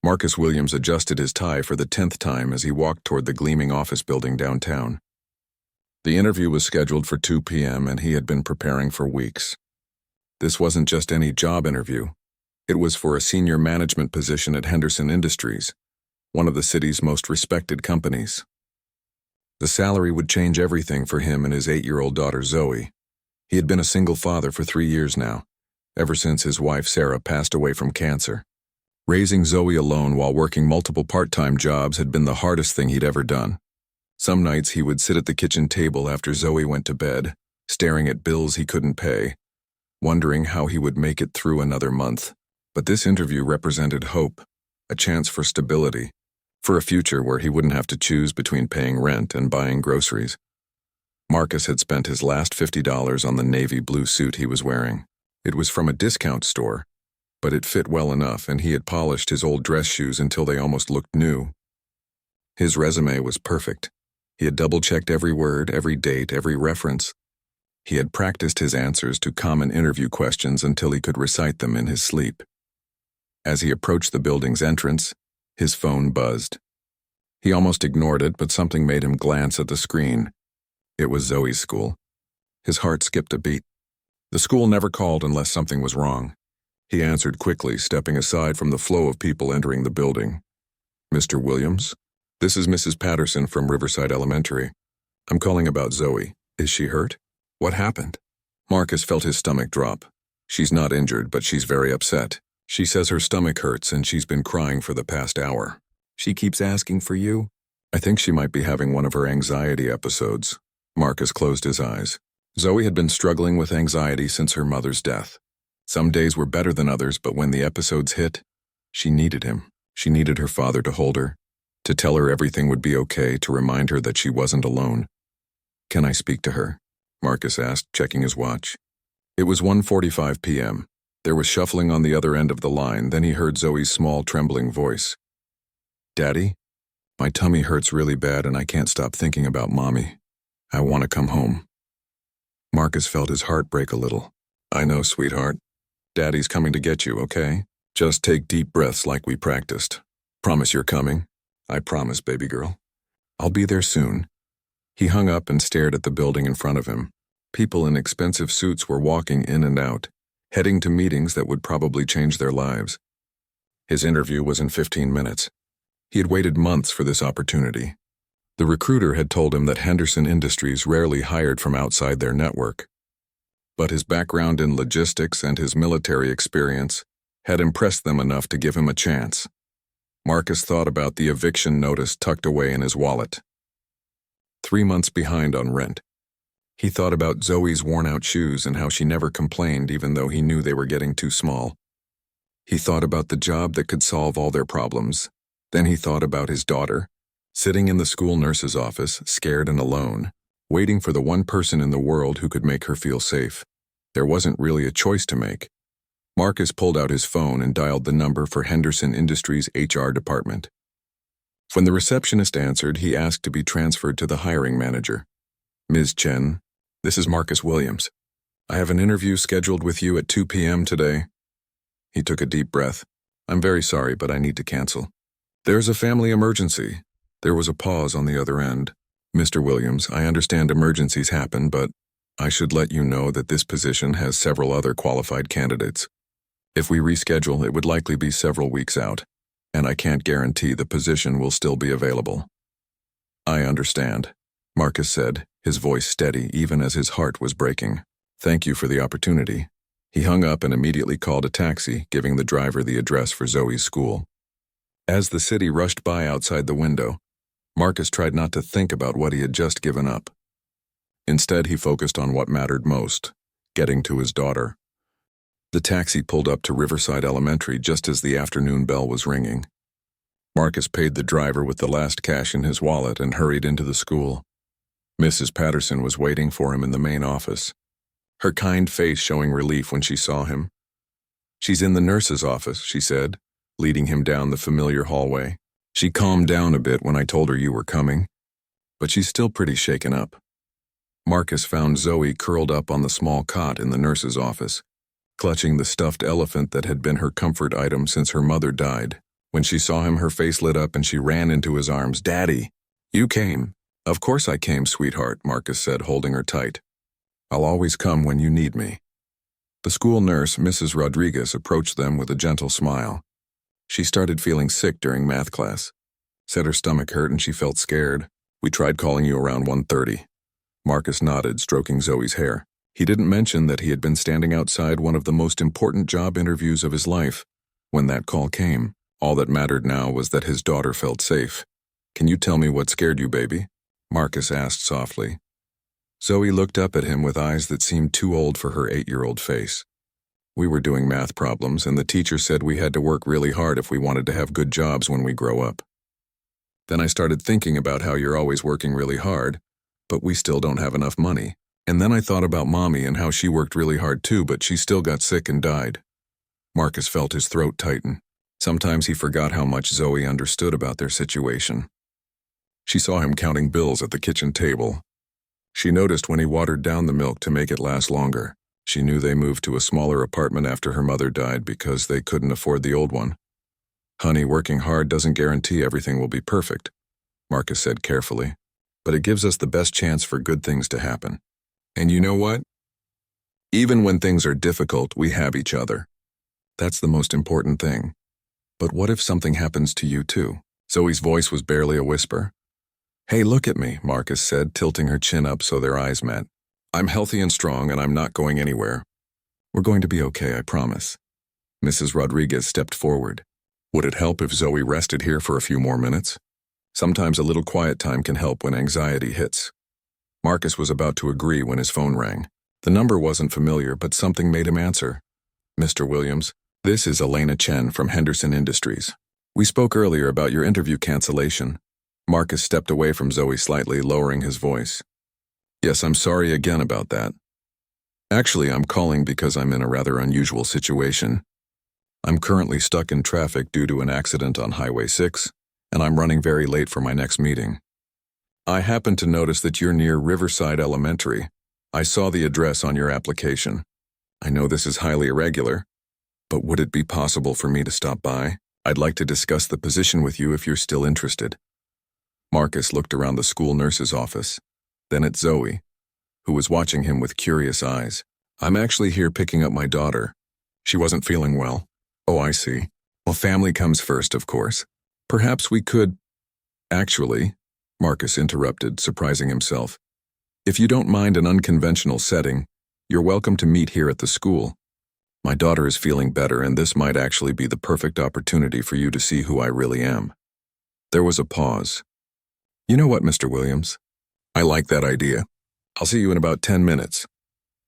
Marcus Williams adjusted his tie for the 10th time as he walked toward the gleaming office building downtown. The interview was scheduled for 2 p.m. and he had been preparing for weeks. This wasn't just any job interview. It was for a senior management position at Henderson Industries, one of the city's most respected companies. The salary would change everything for him and his 8-year-old daughter Zoe. He had been a single father for 3 years now, ever since his wife Sarah passed away from cancer. Raising Zoe alone while working multiple part-time jobs had been the hardest thing he'd ever done. Some nights he would sit at the kitchen table after Zoe went to bed, staring at bills he couldn't pay, wondering how he would make it through another month. But this interview represented hope, a chance for stability, for a future where he wouldn't have to choose between paying rent and buying groceries. Marcus had spent his last $50 on the navy blue suit he was wearing. It was from a discount store, but it fit well enough, and he had polished his old dress shoes until they almost looked new. His resume was perfect. He had double-checked every word, every date, every reference. He had practiced his answers to common interview questions until he could recite them in his sleep. As he approached the building's entrance, his phone buzzed. He almost ignored it, but something made him glance at the screen. It was Zoe's school. His heart skipped a beat. The school never called unless something was wrong. He answered quickly, stepping aside from the flow of people entering the building. "Mr. Williams? This is Mrs. Patterson from Riverside Elementary. I'm calling about Zoe. Is she hurt? What happened?" Marcus felt his stomach drop. "She's not injured, but she's very upset. She says her stomach hurts and she's been crying for the past hour. She keeps asking for you?" "I think she might be having one of her anxiety episodes." Marcus closed his eyes. Zoe had been struggling with anxiety since her mother's death. Some days were better than others, but when the episodes hit, she needed him. She needed her father to hold her, to tell her everything would be okay, to remind her that she wasn't alone. "Can I speak to her?" Marcus asked, checking his watch. It was 1:45 p.m. There was shuffling on the other end of the line, then he heard Zoe's small, trembling voice. "Daddy? My tummy hurts really bad and I can't stop thinking about Mommy. I want to come home." Marcus felt his heart break a little. "I know, sweetheart. Daddy's coming to get you, okay? Just take deep breaths like we practiced. Promise you're coming?" "I promise, baby girl. I'll be there soon." He hung up and stared at the building in front of him. People in expensive suits were walking in and out, heading to meetings that would probably change their lives. His interview was in 15 minutes. He had waited months for this opportunity. The recruiter had told him that Henderson Industries rarely hired from outside their network. But his background in logistics and his military experience had impressed them enough to give him a chance. Marcus thought about the eviction notice tucked away in his wallet. 3 months behind on rent. He thought about Zoe's worn-out shoes and how she never complained even though he knew they were getting too small. He thought about the job that could solve all their problems. Then he thought about his daughter, sitting in the school nurse's office, scared and alone, waiting for the one person in the world who could make her feel safe. There wasn't really a choice to make. Marcus pulled out his phone and dialed the number for Henderson Industries' HR department. When the receptionist answered, he asked to be transferred to the hiring manager. "Ms. Chen, this is Marcus Williams. I have an interview scheduled with you at 2 p.m. today." He took a deep breath. "I'm very sorry, but I need to cancel." "There's a family emergency." There was a pause on the other end. "Mr. Williams, I understand emergencies happen, but I should let you know that this position has several other qualified candidates. If we reschedule, it would likely be several weeks out, and I can't guarantee the position will still be available." "I understand," Marcus said, his voice steady even as his heart was breaking. "Thank you for the opportunity." He hung up and immediately called a taxi, giving the driver the address for Zoe's school. As the city rushed by outside the window, Marcus tried not to think about what he had just given up. Instead, he focused on what mattered most, getting to his daughter. The taxi pulled up to Riverside Elementary just as the afternoon bell was ringing. Marcus paid the driver with the last cash in his wallet and hurried into the school. Mrs. Patterson was waiting for him in the main office, her kind face showing relief when she saw him. "She's in the nurse's office," she said, leading him down the familiar hallway. "She calmed down a bit when I told her you were coming, but she's still pretty shaken up." Marcus found Zoe curled up on the small cot in the nurse's office, clutching the stuffed elephant that had been her comfort item since her mother died. When she saw him, her face lit up and she ran into his arms. "Daddy, you came." "Of course I came, sweetheart," Marcus said, holding her tight. "I'll always come when you need me." The school nurse, Mrs. Rodriguez, approached them with a gentle smile. She started feeling sick during math class. Said her stomach hurt and she felt scared. "We tried calling you around 1:30. Marcus nodded, stroking Zoe's hair. He didn't mention that he had been standing outside one of the most important job interviews of his life. When that call came, all that mattered now was that his daughter felt safe. "Can you tell me what scared you, baby?" Marcus asked softly. Zoe looked up at him with eyes that seemed too old for her 8-year-old face. "We were doing math problems, and the teacher said we had to work really hard if we wanted to have good jobs when we grow up. Then I started thinking about how you're always working really hard, but we still don't have enough money. And then I thought about Mommy and how she worked really hard too, but she still got sick and died." Marcus felt his throat tighten. Sometimes he forgot how much Zoe understood about their situation. She saw him counting bills at the kitchen table. She noticed when he watered down the milk to make it last longer. She knew they moved to a smaller apartment after her mother died because they couldn't afford the old one. "Honey, working hard doesn't guarantee everything will be perfect," Marcus said carefully, "but it gives us the best chance for good things to happen. And you know what? Even when things are difficult, we have each other. That's the most important thing. But what if something happens to you too?" Zoe's voice was barely a whisper. "Hey, look at me," Marcus said, tilting her chin up so their eyes met. "I'm healthy and strong, and I'm not going anywhere. We're going to be okay, I promise." Mrs. Rodriguez stepped forward. "Would it help if Zoe rested here for a few more minutes? Sometimes a little quiet time can help when anxiety hits." Marcus was about to agree when his phone rang. The number wasn't familiar, but something made him answer. "Mr. Williams, this is Elena Chen from Henderson Industries. We spoke earlier about your interview cancellation." Marcus stepped away from Zoe slightly, lowering his voice. "Yes, I'm sorry again about that. Actually, I'm calling because I'm in a rather unusual situation. I'm currently stuck in traffic due to an accident on Highway 6, and I'm running very late for my next meeting. I happened to notice that you're near Riverside Elementary. I saw the address on your application. I know this is highly irregular, but would it be possible for me to stop by? I'd like to discuss the position with you if you're still interested." Marcus looked around the school nurse's office, then at Zoe, who was watching him with curious eyes. "I'm actually here picking up my daughter. She wasn't feeling well." "Oh, I see. Well, family comes first, of course. Perhaps we could—" "Actually," Marcus interrupted, surprising himself, "if you don't mind an unconventional setting, you're welcome to meet here at the school. My daughter is feeling better, and this might actually be the perfect opportunity for you to see who I really am." There was a pause. "You know what, Mr. Williams? I like that idea. I'll see you in about 10 minutes.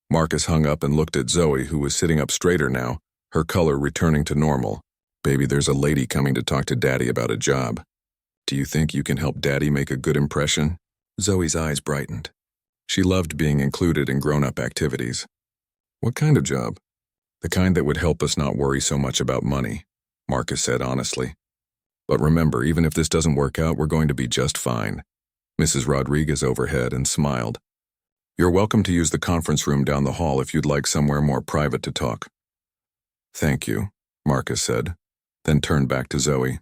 Marcus hung up and looked at Zoe, who was sitting up straighter now, her color returning to normal. "Baby, there's a lady coming to talk to Daddy about a job. Do you think you can help Daddy make a good impression?" Zoe's eyes brightened. She loved being included in grown-up activities. "What kind of job?" "The kind that would help us not worry so much about money," Marcus said honestly. "But remember, even if this doesn't work out, we're going to be just fine." Mrs. Rodriguez overhead and smiled. "You're welcome to use the conference room down the hall if you'd like somewhere more private to talk." "Thank you," Marcus said, then turned back to Zoe.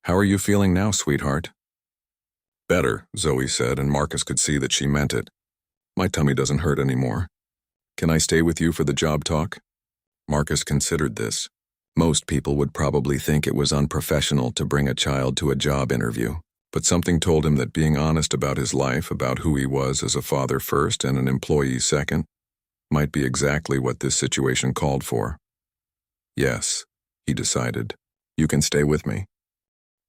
"How are you feeling now, sweetheart?" "Better," Zoe said, and Marcus could see that she meant it. "My tummy doesn't hurt anymore. Can I stay with you for the job talk?" Marcus considered this. Most people would probably think it was unprofessional to bring a child to a job interview, but something told him that being honest about his life, about who he was as a father first and an employee second, might be exactly what this situation called for. "Yes," he decided, "you can stay with me."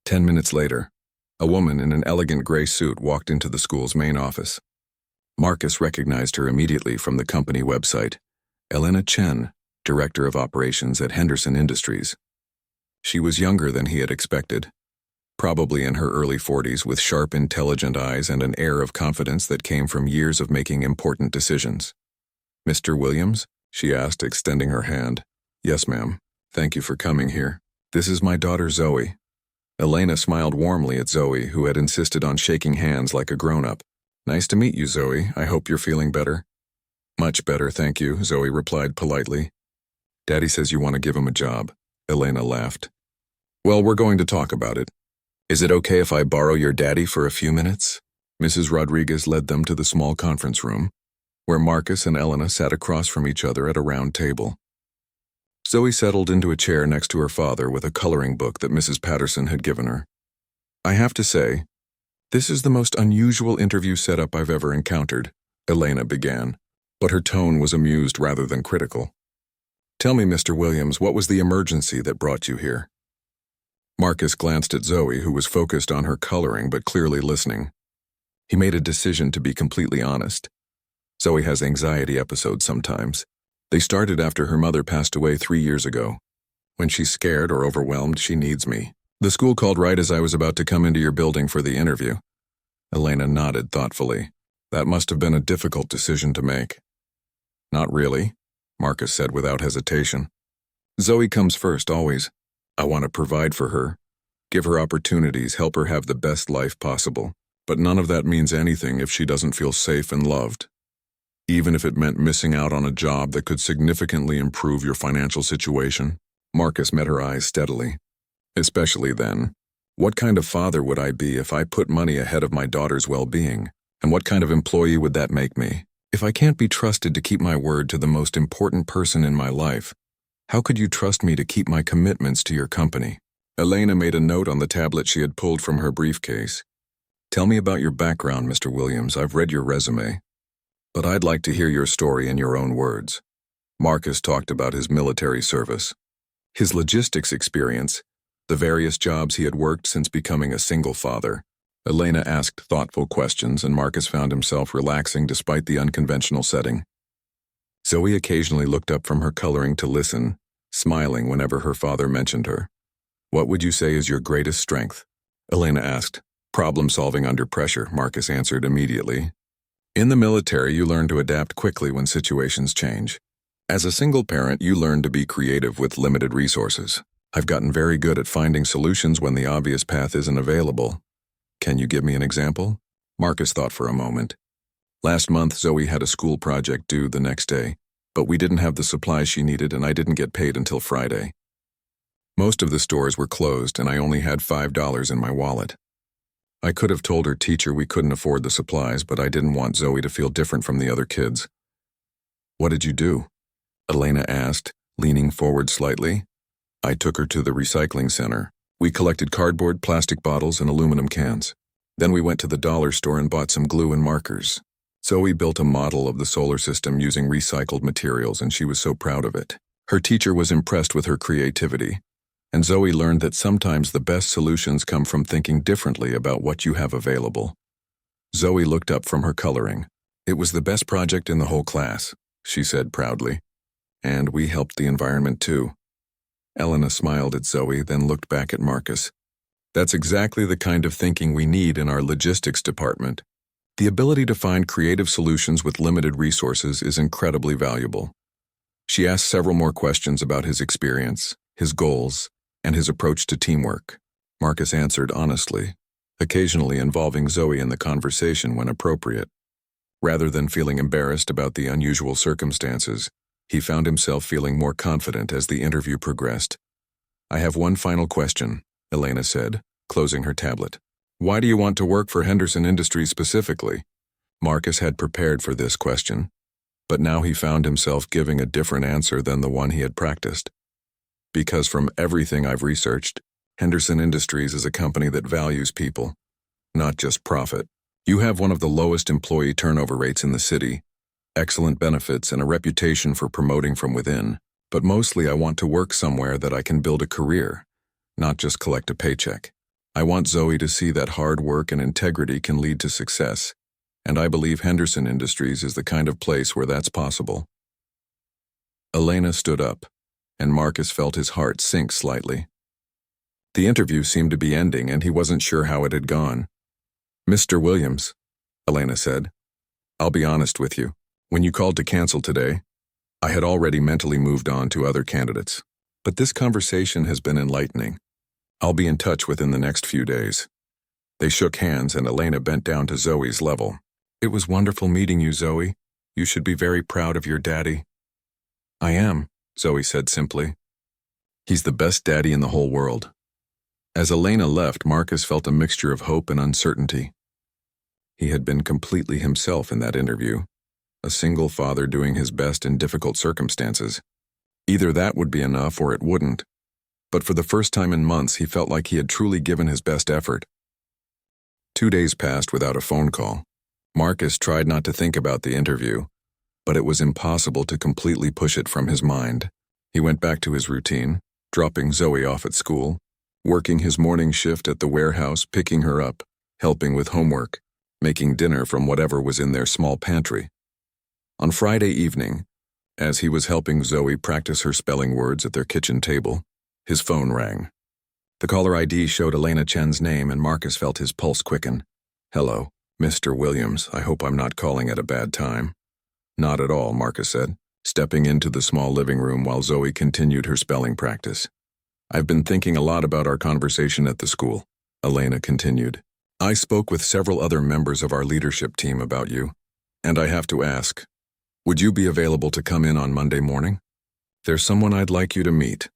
10 minutes later, a woman in an elegant gray suit walked into the school's main office. Marcus recognized her immediately from the company website. Elena Chen, Director of Operations at Henderson Industries. She was younger than he had expected, probably in her early 40s, with sharp, intelligent eyes and an air of confidence that came from years of making important decisions. "Mr. Williams?" she asked, extending her hand. "Yes, ma'am. Thank you for coming here. This is my daughter, Zoe." Elena smiled warmly at Zoe, who had insisted on shaking hands like a grown-up. "Nice to meet you, Zoe. I hope you're feeling better." "Much better, thank you," Zoe replied politely. "Daddy says you want to give him a job." Elena laughed. Well, we're going to talk about it. Is it okay if I borrow your daddy for a few minutes? Mrs. Rodriguez led them to the small conference room, where Marcus and Elena sat across from each other at a round table. Zoe settled into a chair next to her father with a coloring book that Mrs. Patterson had given her. I have to say, this is the most unusual interview setup I've ever encountered, Elena began, but her tone was amused rather than critical. Tell me, Mr. Williams, what was the emergency that brought you here? Marcus glanced at Zoe, who was focused on her coloring but clearly listening. He made a decision to be completely honest. Zoe has anxiety episodes sometimes. They started after her mother passed away 3 years ago. When she's scared or overwhelmed, she needs me. The school called right as I was about to come into your building for the interview. Elena nodded thoughtfully. That must have been a difficult decision to make. Not really, Marcus said without hesitation. Zoe comes first, always. I want to provide for her, give her opportunities, help her have the best life possible. But none of that means anything if she doesn't feel safe and loved. Even if it meant missing out on a job that could significantly improve your financial situation. Marcus met her eyes steadily. Especially then. What kind of father would I be if I put money ahead of my daughter's well-being? And what kind of employee would that make me? If I can't be trusted to keep my word to the most important person in my life, how could you trust me to keep my commitments to your company? Elena made a note on the tablet she had pulled from her briefcase. Tell me about your background, Mr. Williams. I've read your resume. But I'd like to hear your story in your own words. Marcus talked about his military service, his logistics experience, the various jobs he had worked since becoming a single father. Elena asked thoughtful questions, and Marcus found himself relaxing despite the unconventional setting. Zoe occasionally looked up from her coloring to listen, smiling whenever her father mentioned her. What would you say is your greatest strength? Elena asked. Problem-solving under pressure, Marcus answered immediately. In the military, you learn to adapt quickly when situations change. As a single parent, you learn to be creative with limited resources. I've gotten very good at finding solutions when the obvious path isn't available. Can you give me an example? Marcus thought for a moment. Last month, Zoe had a school project due the next day, but we didn't have the supplies she needed and I didn't get paid until Friday. Most of the stores were closed and I only had $5 in my wallet. I could have told her teacher we couldn't afford the supplies, but I didn't want Zoe to feel different from the other kids. What did you do? Elena asked, leaning forward slightly. I took her to the recycling center. We collected cardboard, plastic bottles, and aluminum cans. Then we went to the dollar store and bought some glue and markers. Zoe built a model of the solar system using recycled materials, and she was so proud of it. Her teacher was impressed with her creativity, and Zoe learned that sometimes the best solutions come from thinking differently about what you have available. Zoe looked up from her coloring. It was the best project in the whole class, she said proudly. And we helped the environment too. Elena smiled at Zoe, then looked back at Marcus. That's exactly the kind of thinking we need in our logistics department. The ability to find creative solutions with limited resources is incredibly valuable. She asked several more questions about his experience, his goals, and his approach to teamwork. Marcus answered honestly, occasionally involving Zoe in the conversation when appropriate. Rather than feeling embarrassed about the unusual circumstances, he found himself feeling more confident as the interview progressed. I have one final question, Elena said, closing her tablet. Why do you want to work for Henderson Industries specifically? Marcus had prepared for this question, but now he found himself giving a different answer than the one he had practiced. Because from everything I've researched, Henderson Industries is a company that values people, not just profit. You have one of the lowest employee turnover rates in the city, excellent benefits, and a reputation for promoting from within. But mostly I want to work somewhere that I can build a career, not just collect a paycheck. I want Zoe to see that hard work and integrity can lead to success, and I believe Henderson Industries is the kind of place where that's possible. Elena stood up, and Marcus felt his heart sink slightly. The interview seemed to be ending, and he wasn't sure how it had gone. Mr. Williams, Elena said, I'll be honest with you. When you called to cancel today, I had already mentally moved on to other candidates. But this conversation has been enlightening. I'll be in touch within the next few days. They shook hands, and Elena bent down to Zoe's level. It was wonderful meeting you, Zoe. You should be very proud of your daddy. I am, Zoe said simply. He's the best daddy in the whole world. As Elena left, Marcus felt a mixture of hope and uncertainty. He had been completely himself in that interview, a single father doing his best in difficult circumstances. Either that would be enough or it wouldn't. But for the first time in months, he felt like he had truly given his best effort. 2 days passed without a phone call. Marcus tried not to think about the interview, but it was impossible to completely push it from his mind. He went back to his routine, dropping Zoe off at school, working his morning shift at the warehouse, picking her up, helping with homework, making dinner from whatever was in their small pantry. On Friday evening, as he was helping Zoe practice her spelling words at their kitchen table, his phone rang. The caller ID showed Elena Chen's name, and Marcus felt his pulse quicken. "Hello, Mr. Williams, I hope I'm not calling at a bad time." "Not at all," Marcus said, stepping into the small living room while Zoe continued her spelling practice. "I've been thinking a lot about our conversation at the school," Elena continued. "I spoke with several other members of our leadership team about you, and I have to ask, would you be available to come in on Monday morning? There's someone I'd like you to meet."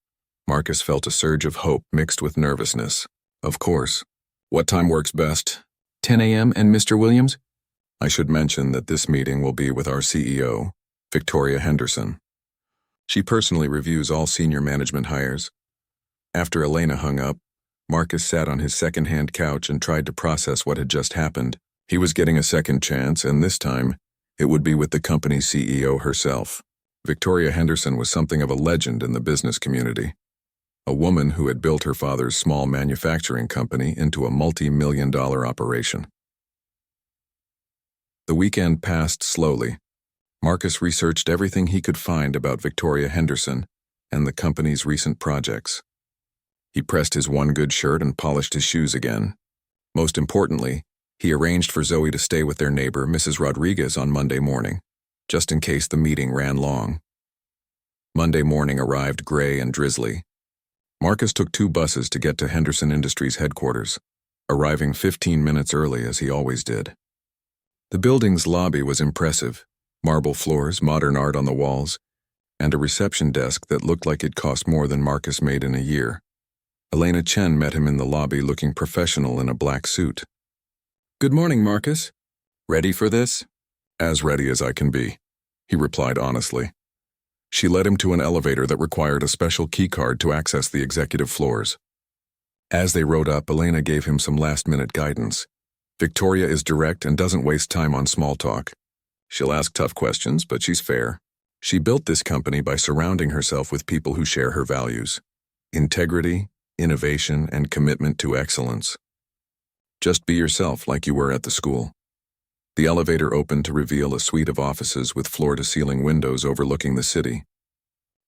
Marcus felt a surge of hope mixed with nervousness. "Of course. What time works best?" 10 a.m. and Mr. Williams? "I should mention that this meeting will be with our CEO, Victoria Henderson. She personally reviews all senior management hires." After Elena hung up, Marcus sat on his second-hand couch and tried to process what had just happened. He was getting a second chance, and this time, it would be with the company's CEO herself. Victoria Henderson was something of a legend in the business community. A woman who had built her father's small manufacturing company into a multi-million-dollar operation. The weekend passed slowly. Marcus researched everything he could find about Victoria Henderson and the company's recent projects. He pressed his one good shirt and polished his shoes again. Most importantly, he arranged for Zoe to stay with their neighbor, Mrs. Rodriguez, on Monday morning, just in case the meeting ran long. Monday morning arrived gray and drizzly. Marcus took 2 buses to get to Henderson Industries headquarters, arriving 15 minutes early as he always did. The building's lobby was impressive: marble floors, modern art on the walls, and a reception desk that looked like it cost more than Marcus made in a year. Elena Chen met him in the lobby looking professional in a black suit. "Good morning, Marcus. Ready for this?" "As ready as I can be," he replied honestly. She led him to an elevator that required a special key card to access the executive floors. As they rode up, Elena gave him some last-minute guidance. Victoria is direct and doesn't waste time on small talk. She'll ask tough questions, but she's fair. She built this company by surrounding herself with people who share her values: integrity, innovation, and commitment to excellence. Just be yourself like you were at the school. The elevator opened to reveal a suite of offices with floor-to-ceiling windows overlooking the city.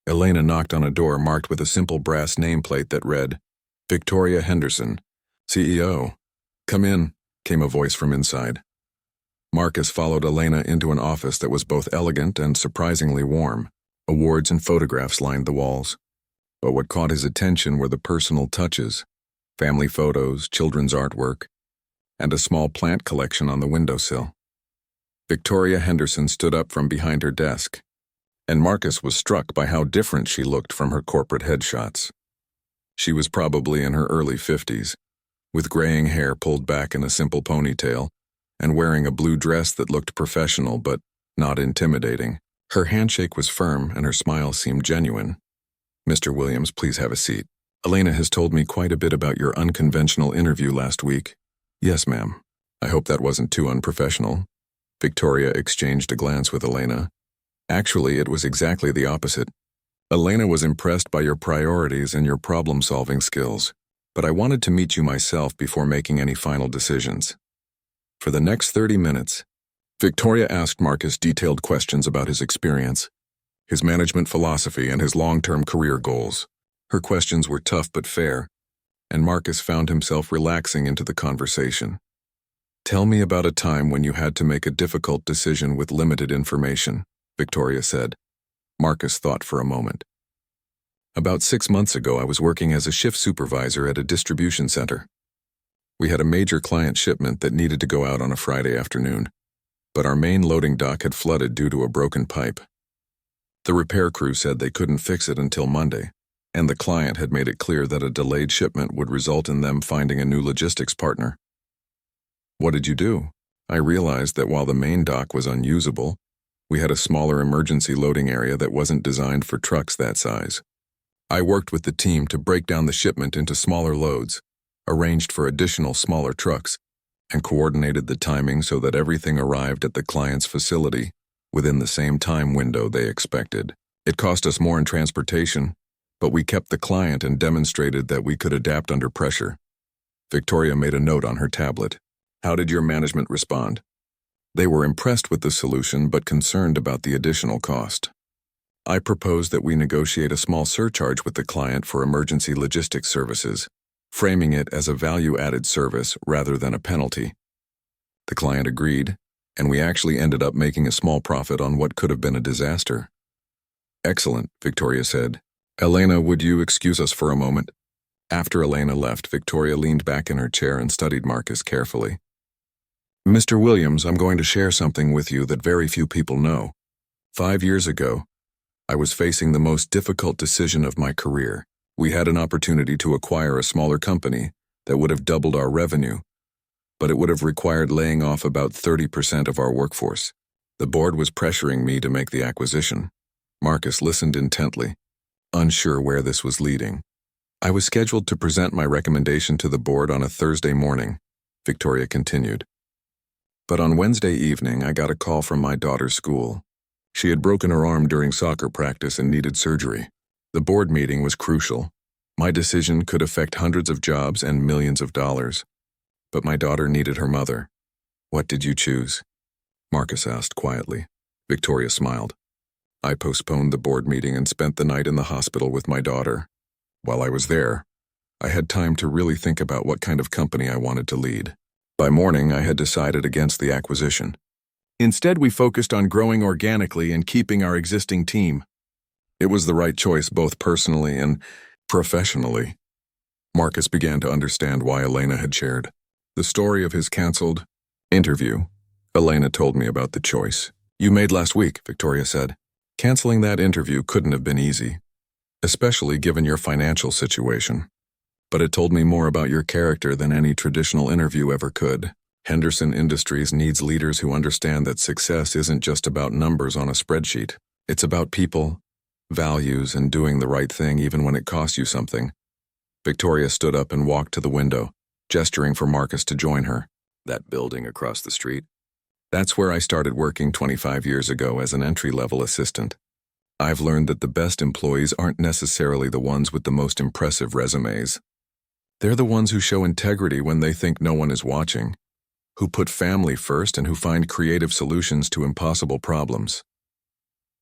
Elena knocked on a door marked with a simple brass nameplate that read, "Victoria Henderson, CEO." "Come in," came a voice from inside. Marcus followed Elena into an office that was both elegant and surprisingly warm. Awards and photographs lined the walls. But what caught his attention were the personal touches: family photos, children's artwork, and a small plant collection on the windowsill. Victoria Henderson stood up from behind her desk, and Marcus was struck by how different she looked from her corporate headshots. She was probably in her early 50s, with graying hair pulled back in a simple ponytail, and wearing a blue dress that looked professional but not intimidating. Her handshake was firm, and her smile seemed genuine. "Mr. Williams, please have a seat. Elena has told me quite a bit about your unconventional interview last week." "Yes, ma'am. I hope that wasn't too unprofessional." Victoria exchanged a glance with Elena. "Actually, it was exactly the opposite. Elena was impressed by your priorities and your problem-solving skills, but I wanted to meet you myself before making any final decisions." For the next 30 minutes, Victoria asked Marcus detailed questions about his experience, his management philosophy, and his long-term career goals. Her questions were tough but fair, and Marcus found himself relaxing into the conversation. "Tell me about a time when you had to make a difficult decision with limited information," Victoria said. Marcus thought for a moment. "About 6 months ago, I was working as a shift supervisor at a distribution center. We had a major client shipment that needed to go out on a Friday afternoon, but our main loading dock had flooded due to a broken pipe. The repair crew said they couldn't fix it until Monday, and the client had made it clear that a delayed shipment would result in them finding a new logistics partner. What did you do? I realized that while the main dock was unusable, we had a smaller emergency loading area that wasn't designed for trucks that size. I worked with the team to break down the shipment into smaller loads, arranged for additional smaller trucks, and coordinated the timing so that everything arrived at the client's facility within the same time window they expected. It cost us more in transportation, but we kept the client and demonstrated that we could adapt under pressure. Victoria made a note on her tablet. How did your management respond? They were impressed with the solution but concerned about the additional cost. I proposed that we negotiate a small surcharge with the client for emergency logistics services, framing it as a value-added service rather than a penalty. The client agreed, and we actually ended up making a small profit on what could have been a disaster. Excellent, Victoria said. Elena, would you excuse us for a moment? After Elena left, Victoria leaned back in her chair and studied Marcus carefully. Mr. Williams, I'm going to share something with you that very few people know. 5 years ago, I was facing the most difficult decision of my career. We had an opportunity to acquire a smaller company that would have doubled our revenue, but it would have required laying off about 30% of our workforce. The board was pressuring me to make the acquisition. Marcus listened intently, unsure where this was leading. I was scheduled to present my recommendation to the board on a Thursday morning, Victoria continued. But on Wednesday evening, I got a call from my daughter's school. She had broken her arm during soccer practice and needed surgery. The board meeting was crucial. My decision could affect hundreds of jobs and millions of dollars. But my daughter needed her mother. What did you choose? Marcus asked quietly. Victoria smiled. I postponed the board meeting and spent the night in the hospital with my daughter. While I was there, I had time to really think about what kind of company I wanted to lead. By morning, I had decided against the acquisition. Instead, we focused on growing organically and keeping our existing team. It was the right choice both personally and professionally. Marcus began to understand why Elena had shared the story of his canceled interview. Elena told me about the choice you made last week, Victoria said. Canceling that interview couldn't have been easy, especially given your financial situation. But it told me more about your character than any traditional interview ever could. Henderson Industries needs leaders who understand that success isn't just about numbers on a spreadsheet. It's about people, values, and doing the right thing even when it costs you something. Victoria stood up and walked to the window, gesturing for Marcus to join her. That building across the street? That's where I started working 25 years ago as an entry-level assistant. I've learned that the best employees aren't necessarily the ones with the most impressive resumes. They're the ones who show integrity when they think no one is watching, who put family first and who find creative solutions to impossible problems.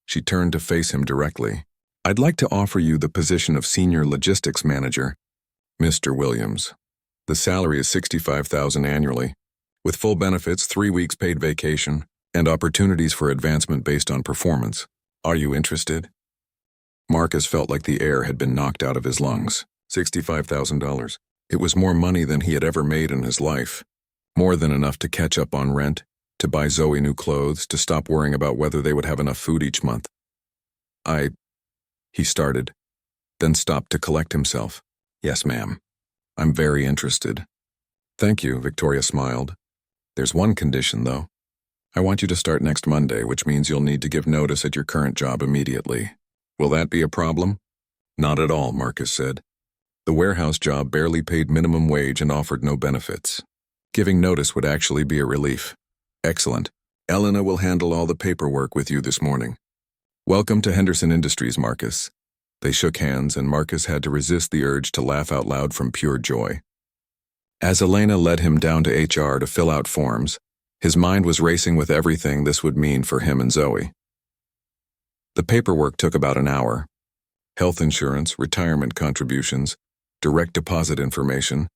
She turned to face him directly. I'd like to offer you the position of Senior Logistics Manager, Mr. Williams. The salary is $65,000 annually, with full benefits, 3 weeks paid vacation, and opportunities for advancement based on performance. Are you interested? Marcus felt like the air had been knocked out of his lungs. $65,000. It was more money than he had ever made in his life. More than enough to catch up on rent, to buy Zoe new clothes, to stop worrying about whether they would have enough food each month. He started, then stopped to collect himself. Yes, ma'am. I'm very interested. Thank you, Victoria smiled. There's one condition, though. I want you to start next Monday, which means you'll need to give notice at your current job immediately. Will that be a problem? Not at all, Marcus said. The warehouse job barely paid minimum wage and offered no benefits. Giving notice would actually be a relief. Excellent. Elena will handle all the paperwork with you this morning. Welcome to Henderson Industries, Marcus. They shook hands, and Marcus had to resist the urge to laugh out loud from pure joy. As Elena led him down to HR to fill out forms, his mind was racing with everything this would mean for him and Zoe. The paperwork took about an hour. Health insurance, retirement contributions, direct deposit information.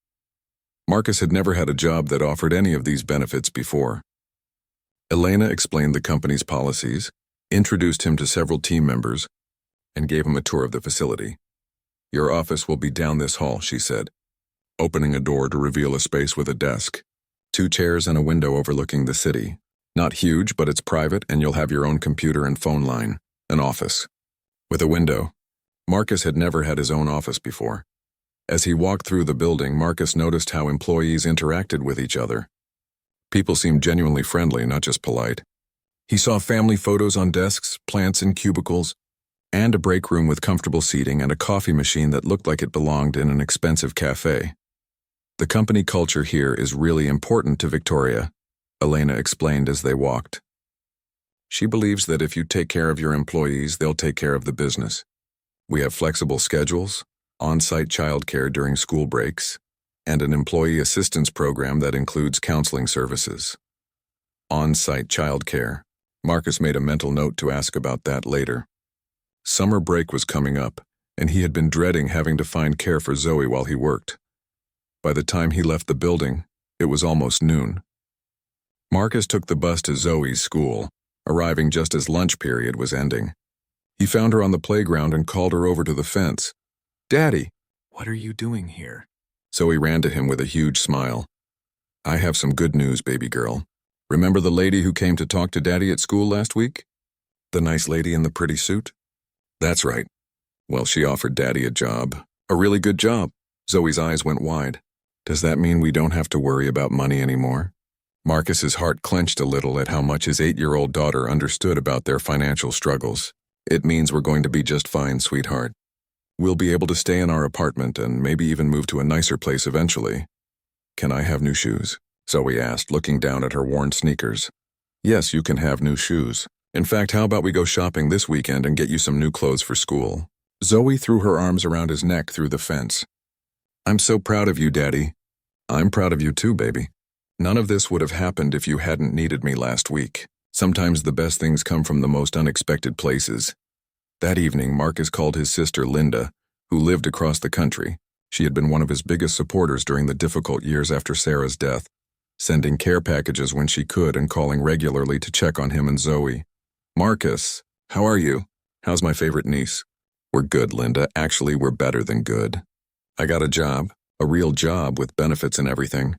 Marcus had never had a job that offered any of these benefits before. Elena explained the company's policies, introduced him to several team members, and gave him a tour of the facility. Your office will be down this hall, she said, opening a door to reveal a space with a desk, 2 chairs and a window overlooking the city. Not huge, but it's private, and you'll have your own computer and phone line. An office. With a window. Marcus had never had his own office before. As he walked through the building, Marcus noticed how employees interacted with each other. People seemed genuinely friendly, not just polite. He saw family photos on desks, plants in cubicles, and a break room with comfortable seating and a coffee machine that looked like it belonged in an expensive cafe. The company culture here is really important to Victoria, Elena explained as they walked. She believes that if you take care of your employees, they'll take care of the business. We have flexible schedules, on-site childcare during school breaks, and an employee assistance program that includes counseling services. On-site childcare. Marcus made a mental note to ask about that later. Summer break was coming up, and he had been dreading having to find care for Zoe while he worked. By the time he left the building, it was almost noon. Marcus took the bus to Zoe's school, arriving just as lunch period was ending. He found her on the playground and called her over to the fence. "Daddy, what are you doing here?" Zoe ran to him with a huge smile. "I have some good news, baby girl. Remember the lady who came to talk to Daddy at school last week? The nice lady in the pretty suit?" "That's right. Well, she offered Daddy a job. A really good job." Zoe's eyes went wide. "Does that mean we don't have to worry about money anymore?" Marcus's heart clenched a little at how much his 8-year-old daughter understood about their financial struggles. "It means we're going to be just fine, sweetheart. We'll be able to stay in our apartment and maybe even move to a nicer place eventually." "Can I have new shoes?" Zoe asked, looking down at her worn sneakers. "Yes, you can have new shoes. In fact, how about we go shopping this weekend and get you some new clothes for school?" Zoe threw her arms around his neck through the fence. "I'm so proud of you, Daddy." "I'm proud of you too, baby. None of this would have happened if you hadn't needed me last week. Sometimes the best things come from the most unexpected places." That evening, Marcus called his sister Linda, who lived across the country. She had been one of his biggest supporters during the difficult years after Sarah's death, sending care packages when she could and calling regularly to check on him and Zoe. "Marcus, how are you? How's my favorite niece?" "We're good, Linda. Actually, we're better than good. I got a job, a real job with benefits and everything."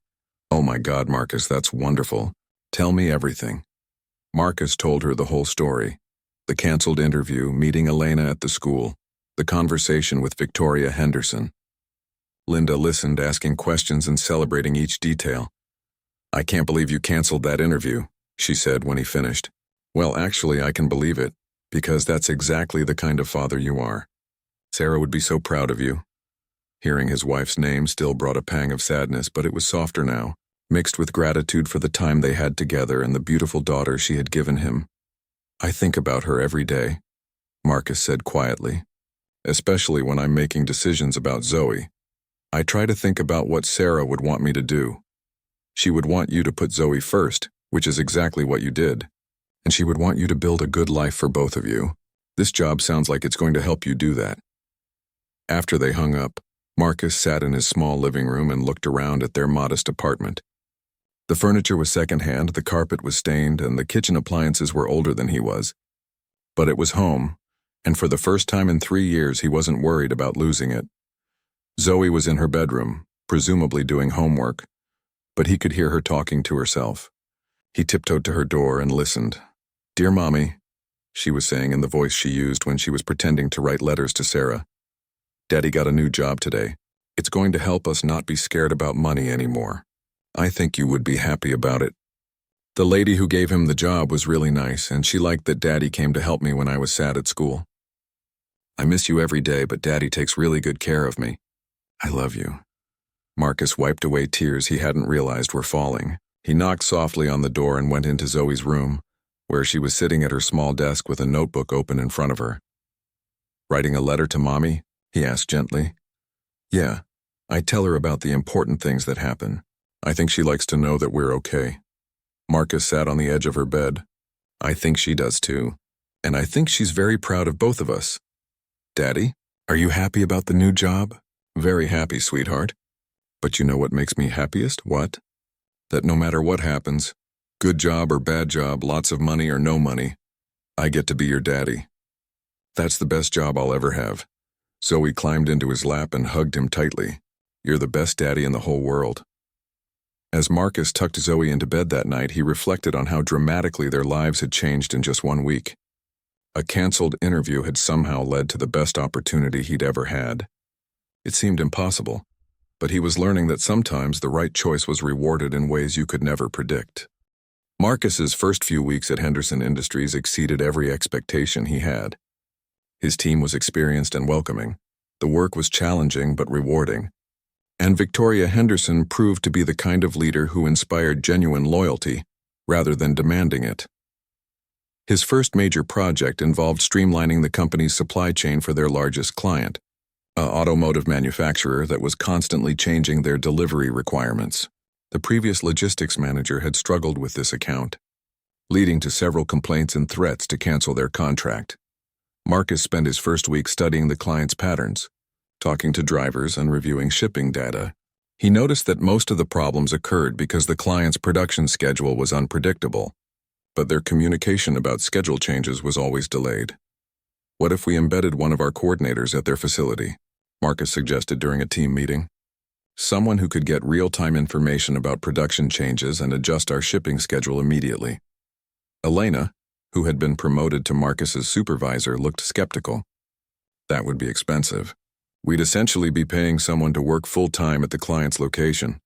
"Oh my God, Marcus, that's wonderful. Tell me everything." Marcus told her the whole story. The canceled interview, meeting Elena at the school, the conversation with Victoria Henderson. Linda listened, asking questions and celebrating each detail. "I can't believe you canceled that interview," she said when he finished. "Well, actually, I can believe it, because that's exactly the kind of father you are. Sarah would be so proud of you." Hearing his wife's name still brought a pang of sadness, but it was softer now, mixed with gratitude for the time they had together and the beautiful daughter she had given him. "I think about her every day," Marcus said quietly, "especially when I'm making decisions about Zoe. I try to think about what Sarah would want me to do. She would want you to put Zoe first, which is exactly what you did. And she would want you to build a good life for both of you. This job sounds like it's going to help you do that." After they hung up, Marcus sat in his small living room and looked around at their modest apartment. The furniture was secondhand, the carpet was stained, and the kitchen appliances were older than he was. But it was home, and for the first time in 3 years he wasn't worried about losing it. Zoe was in her bedroom, presumably doing homework, but he could hear her talking to herself. He tiptoed to her door and listened. "Dear Mommy," she was saying in the voice she used when she was pretending to write letters to Sarah. "Daddy got a new job today. It's going to help us not be scared about money anymore. I think you would be happy about it. The lady who gave him the job was really nice, and she liked that Daddy came to help me when I was sad at school. I miss you every day, but Daddy takes really good care of me. I love you." Marcus wiped away tears he hadn't realized were falling. He knocked softly on the door and went into Zoe's room, where she was sitting at her small desk with a notebook open in front of her. "Writing a letter to Mommy?" he asked gently. "Yeah, I tell her about the important things that happen. I think she likes to know that we're okay." Marcus sat on the edge of her bed. "I think she does too, and I think she's very proud of both of us. Daddy, are you happy about the new job?" "Very happy, sweetheart. But you know what makes me happiest? What? That no matter what happens, good job or bad job, lots of money or no money, I get to be your daddy. That's the best job I'll ever have." Zoe climbed into his lap and hugged him tightly. "You're the best daddy in the whole world." As Marcus tucked Zoe into bed that night, he reflected on how dramatically their lives had changed in just 1 week. A canceled interview had somehow led to the best opportunity he'd ever had. It seemed impossible, but he was learning that sometimes the right choice was rewarded in ways you could never predict. Marcus's first few weeks at Henderson Industries exceeded every expectation he had. His team was experienced and welcoming. The work was challenging but rewarding. And Victoria Henderson proved to be the kind of leader who inspired genuine loyalty rather than demanding it. His first major project involved streamlining the company's supply chain for their largest client, an automotive manufacturer that was constantly changing their delivery requirements. The previous logistics manager had struggled with this account, leading to several complaints and threats to cancel their contract. Marcus spent his first week studying the client's patterns, talking to drivers and reviewing shipping data. He noticed that most of the problems occurred because the client's production schedule was unpredictable, but their communication about schedule changes was always delayed. "What if we embedded one of our coordinators at their facility?" Marcus suggested during a team meeting. "Someone who could get real-time information about production changes and adjust our shipping schedule immediately." Elena, who had been promoted to Marcus's supervisor, looked skeptical. "That would be expensive. We'd essentially be paying someone to work full-time at the client's location.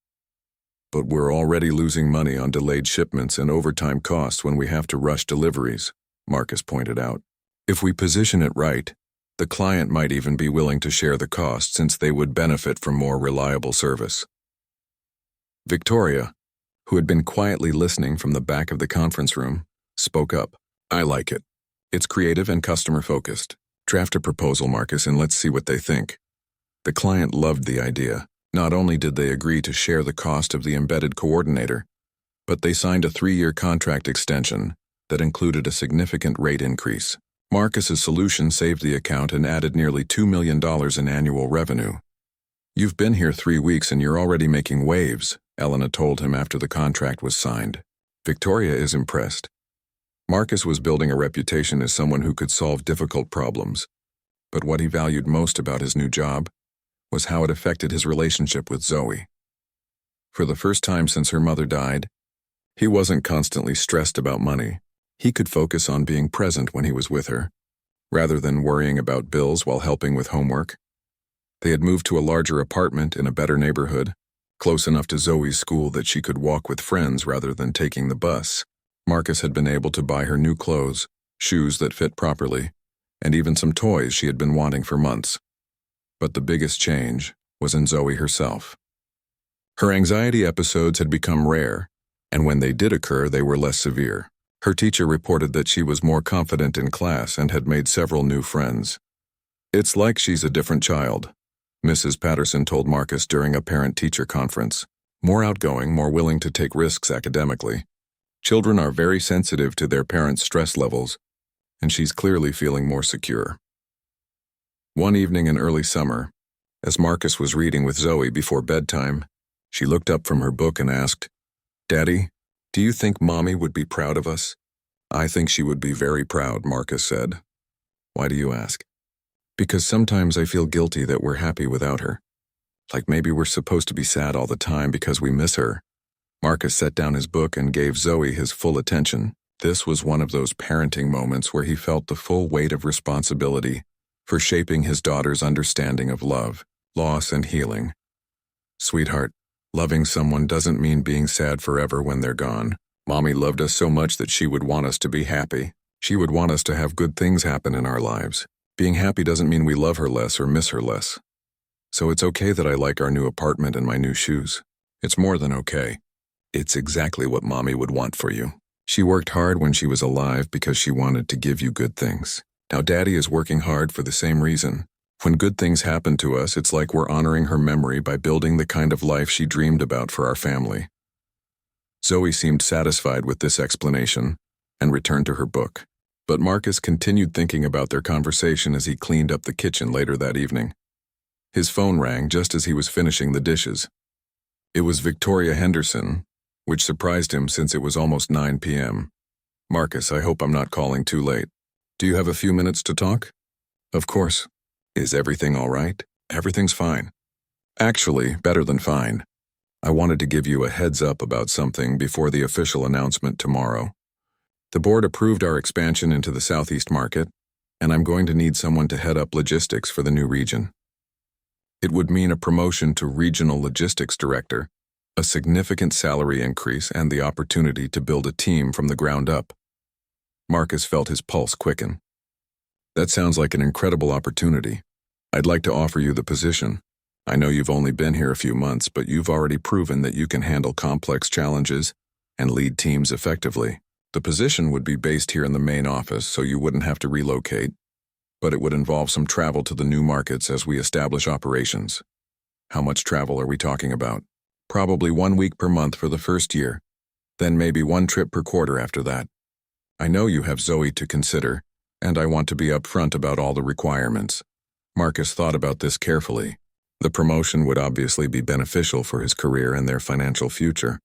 But we're already losing money on delayed shipments and overtime costs when we have to rush deliveries," Marcus pointed out. "If we position it right, the client might even be willing to share the cost since they would benefit from more reliable service." Victoria, who had been quietly listening from the back of the conference room, spoke up. "I like it. It's creative and customer-focused. Draft a proposal, Marcus, and let's see what they think." The client loved the idea. Not only did they agree to share the cost of the embedded coordinator, but they signed a 3-year contract extension that included a significant rate increase. Marcus's solution saved the account and added nearly $2 million in annual revenue. "You've been here 3 weeks and you're already making waves," Elena told him after the contract was signed. Victoria is impressed. Marcus was building a reputation as someone who could solve difficult problems, but what he valued most about his new job was how it affected his relationship with Zoe. For the first time since her mother died, he wasn't constantly stressed about money. He could focus on being present when he was with her, rather than worrying about bills while helping with homework. They had moved to a larger apartment in a better neighborhood, close enough to Zoe's school that she could walk with friends rather than taking the bus. Marcus had been able to buy her new clothes, shoes that fit properly, and even some toys she had been wanting for months. But the biggest change was in Zoe herself. Her anxiety episodes had become rare, and when they did occur, they were less severe. Her teacher reported that she was more confident in class and had made several new friends. "It's like she's a different child," Mrs. Patterson told Marcus during a parent-teacher conference. "More outgoing, more willing to take risks academically. Children are very sensitive to their parents' stress levels, and she's clearly feeling more secure." One evening in early summer, as Marcus was reading with Zoe before bedtime, she looked up from her book and asked, "Daddy, do you think Mommy would be proud of us?" "I think she would be very proud," Marcus said. "Why do you ask?" "Because sometimes I feel guilty that we're happy without her. Like maybe we're supposed to be sad all the time because we miss her." Marcus set down his book and gave Zoe his full attention. This was one of those parenting moments where he felt the full weight of responsibility for shaping his daughter's understanding of love, loss, and healing. "Sweetheart, loving someone doesn't mean being sad forever when they're gone. Mommy loved us so much that she would want us to be happy. She would want us to have good things happen in our lives. Being happy doesn't mean we love her less or miss her less. So it's okay that I like our new apartment and my new shoes. It's more than okay. It's exactly what Mommy would want for you. She worked hard when she was alive because she wanted to give you good things. Now Daddy is working hard for the same reason. When good things happen to us, it's like we're honoring her memory by building the kind of life she dreamed about for our family." Zoe seemed satisfied with this explanation and returned to her book. But Marcus continued thinking about their conversation as he cleaned up the kitchen later that evening. His phone rang just as he was finishing the dishes. It was Victoria Henderson, which surprised him since it was almost 9 p.m. "Marcus, I hope I'm not calling too late. Do you have a few minutes to talk?" "Of course. Is everything all right?" "Everything's fine. Actually, better than fine. I wanted to give you a heads up about something before the official announcement tomorrow. The board approved our expansion into the Southeast market, and I'm going to need someone to head up logistics for the new region. It would mean a promotion to regional logistics director, a significant salary increase, and the opportunity to build a team from the ground up. Marcus felt his pulse quicken. That sounds like an incredible opportunity. I'd like to offer you the position. I know you've only been here a few months, but you've already proven that you can handle complex challenges and lead teams effectively. The position would be based here in the main office, so you wouldn't have to relocate, but it would involve some travel to the new markets as we establish operations. How much travel are we talking about? Probably 1 week per month for the first year, then maybe 1 trip per quarter after that. I know you have Zoe to consider, and I want to be upfront about all the requirements. Marcus thought about this carefully. The promotion would obviously be beneficial for his career and their financial future.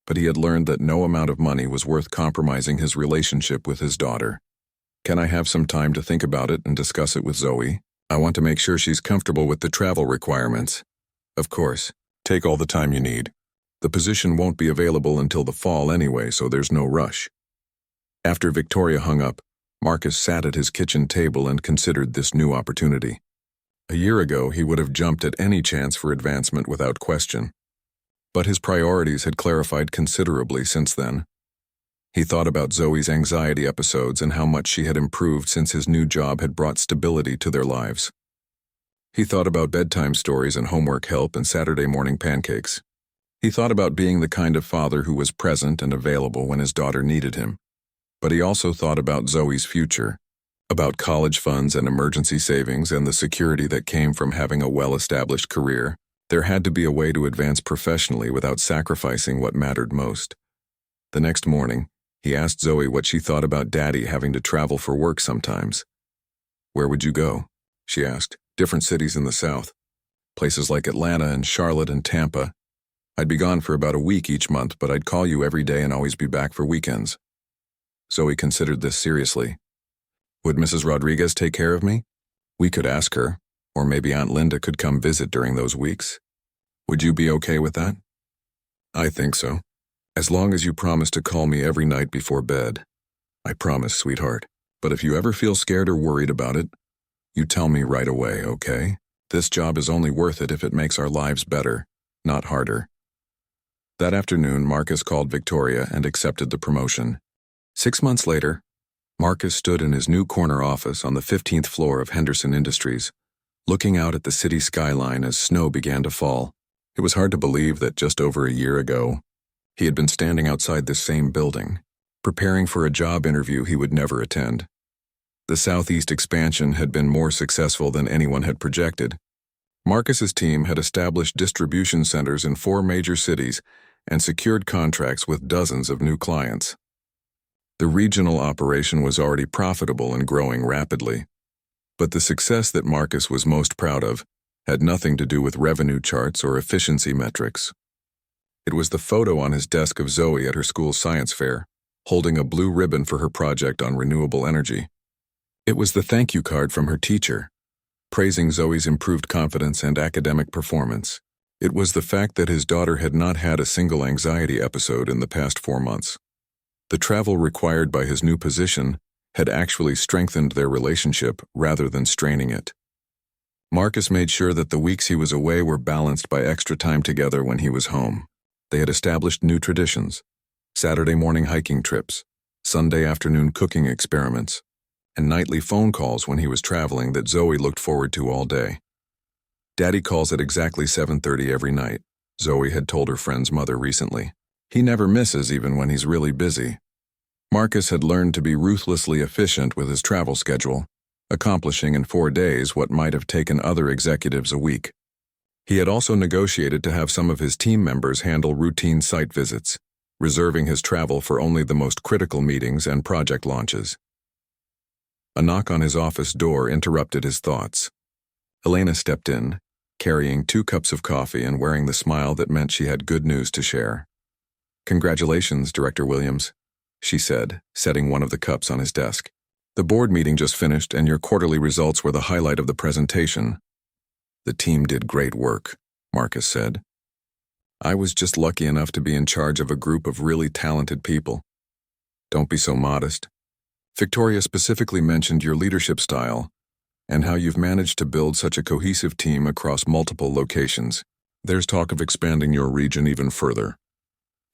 But he had learned that no amount of money was worth compromising his relationship with his daughter. Can I have some time to think about it and discuss it with Zoe? I want to make sure she's comfortable with the travel requirements. Of course, take all the time you need. The position won't be available until the fall anyway, so there's no rush. After Victoria hung up, Marcus sat at his kitchen table and considered this new opportunity. A year ago, he would have jumped at any chance for advancement without question. But his priorities had clarified considerably since then. He thought about Zoe's anxiety episodes and how much she had improved since his new job had brought stability to their lives. He thought about bedtime stories and homework help and Saturday morning pancakes. He thought about being the kind of father who was present and available when his daughter needed him. But he also thought about Zoe's future, about college funds and emergency savings and the security that came from having a well-established career. There had to be a way to advance professionally without sacrificing what mattered most. The next morning, he asked Zoe what she thought about Daddy having to travel for work sometimes. "Where would you go?" she asked. "Different cities in the South. Places like Atlanta and Charlotte and Tampa. I'd be gone for about a week each month, but I'd call you every day and always be back for weekends." Zoe considered this seriously. "Would Mrs. Rodriguez take care of me? We could ask her. Or maybe Aunt Linda could come visit during those weeks. Would you be okay with that?" "I think so. As long as you promise to call me every night before bed." "I promise, sweetheart. But if you ever feel scared or worried about it, you tell me right away, okay? This job is only worth it if it makes our lives better, not harder." That afternoon, Marcus called Victoria and accepted the promotion. 6 months later, Marcus stood in his new corner office on the 15th floor of Henderson Industries, looking out at the city skyline as snow began to fall. It was hard to believe that just over a year ago, he had been standing outside this same building, preparing for a job interview he would never attend. The Southeast expansion had been more successful than anyone had projected. Marcus's team had established distribution centers in 4 major cities and secured contracts with dozens of new clients. The regional operation was already profitable and growing rapidly. But the success that Marcus was most proud of had nothing to do with revenue charts or efficiency metrics. It was the photo on his desk of Zoe at her school's science fair, holding a blue ribbon for her project on renewable energy. It was the thank you card from her teacher, praising Zoe's improved confidence and academic performance. It was the fact that his daughter had not had a single anxiety episode in the past 4 months. The travel required by his new position had actually strengthened their relationship rather than straining it. Marcus made sure that the weeks he was away were balanced by extra time together when he was home. They had established new traditions: Saturday morning hiking trips, Sunday afternoon cooking experiments, and nightly phone calls when he was traveling that Zoe looked forward to all day. "Daddy calls at exactly 7:30 every night," Zoe had told her friend's mother recently. "He never misses even when he's really busy." Marcus had learned to be ruthlessly efficient with his travel schedule, accomplishing in 4 days what might have taken other executives a week. He had also negotiated to have some of his team members handle routine site visits, reserving his travel for only the most critical meetings and project launches. A knock on his office door interrupted his thoughts. Elena stepped in, carrying 2 cups of coffee and wearing the smile that meant she had good news to share. "Congratulations, Director Williams," she said, setting one of the cups on his desk. "The board meeting just finished and your quarterly results were the highlight of the presentation." "The team did great work," Marcus said. "I was just lucky enough to be in charge of a group of really talented people." "Don't be so modest. Victoria specifically mentioned your leadership style and how you've managed to build such a cohesive team across multiple locations. There's talk of expanding your region even further.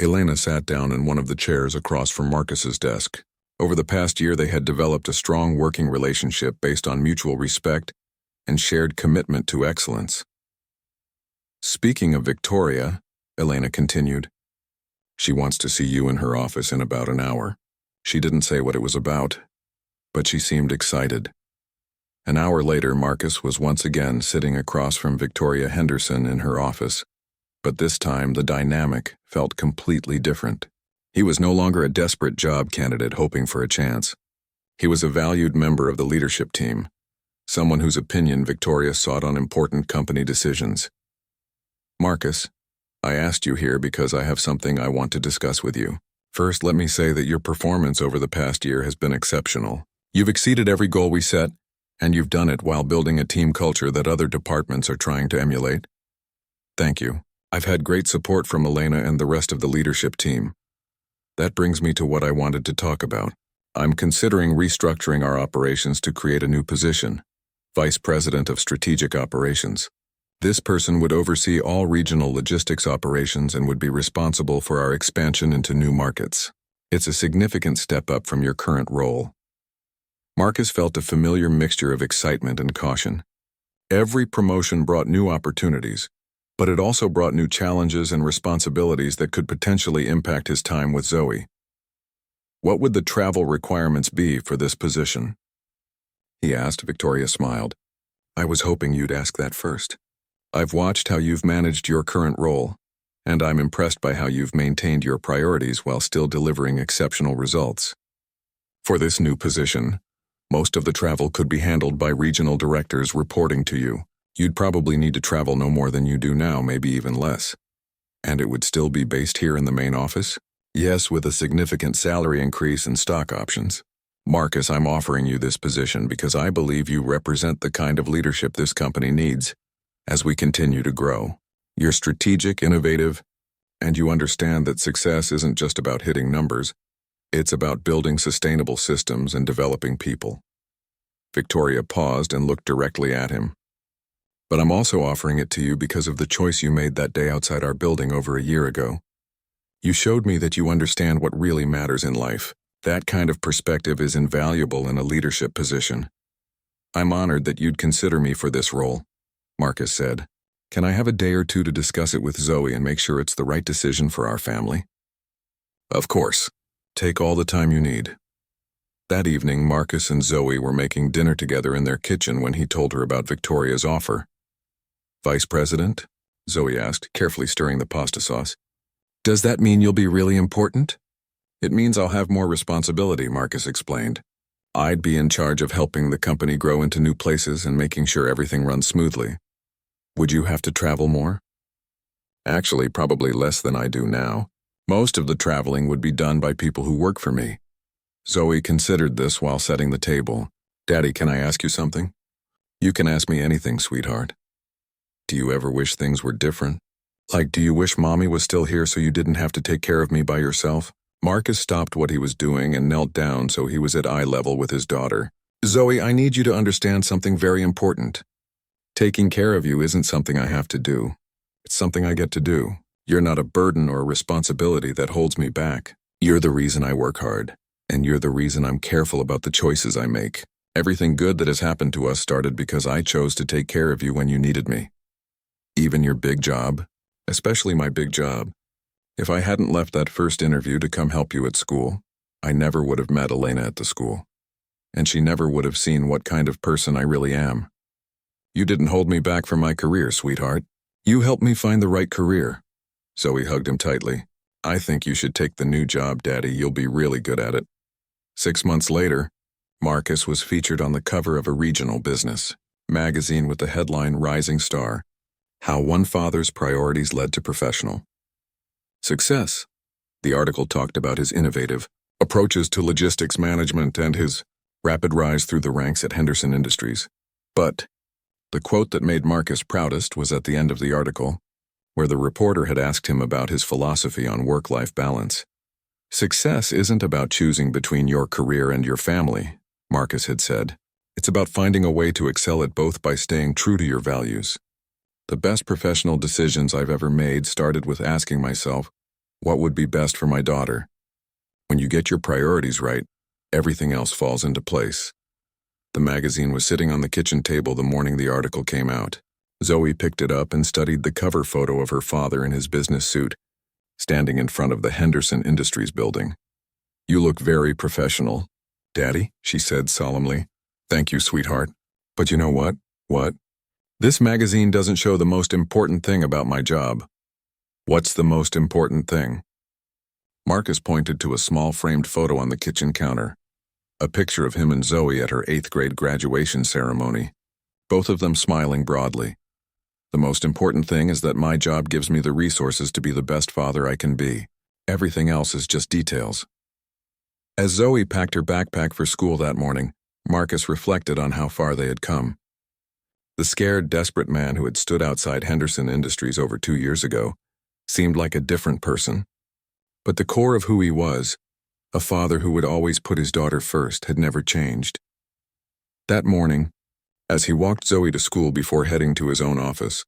Elena sat down in one of the chairs across from Marcus's desk. Over the past year, they had developed a strong working relationship based on mutual respect and shared commitment to excellence. Speaking of Victoria, Elena continued, she wants to see you in her office in about an hour. She didn't say what it was about, but she seemed excited. An hour later, Marcus was once again sitting across from Victoria Henderson in her office, but this time the dynamic felt completely different. He was no longer a desperate job candidate hoping for a chance. He was a valued member of the leadership team, someone whose opinion Victoria sought on important company decisions. Marcus, I asked you here because I have something I want to discuss with you. First, let me say that your performance over the past year has been exceptional. You've exceeded every goal we set, and you've done it while building a team culture that other departments are trying to emulate. Thank you. I've had great support from Elena and the rest of the leadership team. That brings me to what I wanted to talk about. I'm considering restructuring our operations to create a new position, Vice President of Strategic Operations. This person would oversee all regional logistics operations and would be responsible for our expansion into new markets. It's a significant step up from your current role. Marcus felt a familiar mixture of excitement and caution. Every promotion brought new opportunities, but it also brought new challenges and responsibilities that could potentially impact his time with Zoe. What would the travel requirements be for this position? He asked. Victoria smiled. I was hoping you'd ask that first. I've watched how you've managed your current role, and I'm impressed by how you've maintained your priorities while still delivering exceptional results. For this new position, most of the travel could be handled by regional directors reporting to you. You'd probably need to travel no more than you do now, maybe even less. And it would still be based here in the main office? Yes, with a significant salary increase and stock options. Marcus, I'm offering you this position because I believe you represent the kind of leadership this company needs. As we continue to grow, you're strategic, innovative, and you understand that success isn't just about hitting numbers, it's about building sustainable systems and developing people. Victoria paused and looked directly at him. But I'm also offering it to you because of the choice you made that day outside our building over a year ago. You showed me that you understand what really matters in life. That kind of perspective is invaluable in a leadership position. I'm honored that you'd consider me for this role. Marcus said, Can I have a day or two to discuss it with Zoe and make sure it's the right decision for our family? Of course. Take all the time you need. That evening, Marcus and Zoe were making dinner together in their kitchen when he told her about Victoria's offer. Vice President? Zoe asked, carefully stirring the pasta sauce. Does that mean you'll be really important? It means I'll have more responsibility, Marcus explained. I'd be in charge of helping the company grow into new places and making sure everything runs smoothly. Would you have to travel more? Actually, probably less than I do now. Most of the traveling would be done by people who work for me. Zoe considered this while setting the table. Daddy, can I ask you something? You can ask me anything, sweetheart. Do you ever wish things were different? Like, do you wish Mommy was still here so you didn't have to take care of me by yourself? Marcus stopped what he was doing and knelt down so he was at eye level with his daughter. Zoe, I need you to understand something very important. Taking care of you isn't something I have to do. It's something I get to do. You're not a burden or a responsibility that holds me back. You're the reason I work hard, and you're the reason I'm careful about the choices I make. Everything good that has happened to us started because I chose to take care of you when you needed me. Even your big job, especially my big job. If I hadn't left that first interview to come help you at school, I never would have met Elena at the school. And she never would have seen what kind of person I really am. You didn't hold me back from my career, sweetheart. You helped me find the right career. Zoe hugged him tightly. I think you should take the new job, Daddy. You'll be really good at it. 6 months later, Marcus was featured on the cover of a regional business magazine with the headline Rising Star, How One Father's Priorities Led to Professional Success. The article talked about his innovative approaches to logistics management and his rapid rise through the ranks at Henderson Industries. But the quote that made Marcus proudest was at the end of the article, where the reporter had asked him about his philosophy on work-life balance. Success isn't about choosing between your career and your family, Marcus had said. It's about finding a way to excel at both by staying true to your values. The best professional decisions I've ever made started with asking myself, what would be best for my daughter? When you get your priorities right, everything else falls into place. The magazine was sitting on the kitchen table the morning the article came out. Zoe picked it up and studied the cover photo of her father in his business suit, standing in front of the Henderson Industries building. "You look very professional, Daddy," she said solemnly. "Thank you, sweetheart. But you know what? What? This magazine doesn't show the most important thing about my job." "What's the most important thing?" Marcus pointed to a small framed photo on the kitchen counter, a picture of him and Zoe at her 8th grade graduation ceremony, both of them smiling broadly. "The most important thing is that my job gives me the resources to be the best father I can be. Everything else is just details." As Zoe packed her backpack for school that morning, Marcus reflected on how far they had come. The scared, desperate man who had stood outside Henderson Industries over 2 years ago seemed like a different person. But the core of who he was, a father who would always put his daughter first, had never changed. That morning, as he walked Zoe to school before heading to his own office,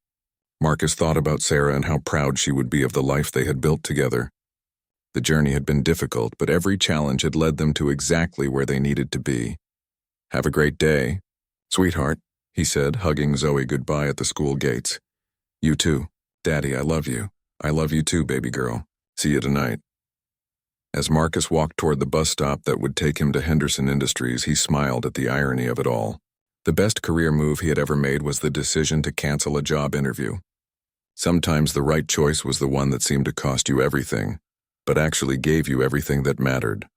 Marcus thought about Sarah and how proud she would be of the life they had built together. The journey had been difficult, but every challenge had led them to exactly where they needed to be. "Have a great day, sweetheart," he said, hugging Zoe goodbye at the school gates. "You too. Daddy, I love you. I love you too, baby girl. See you tonight." As Marcus walked toward the bus stop that would take him to Henderson Industries, he smiled at the irony of it all. The best career move he had ever made was the decision to cancel a job interview. Sometimes the right choice was the one that seemed to cost you everything, but actually gave you everything that mattered.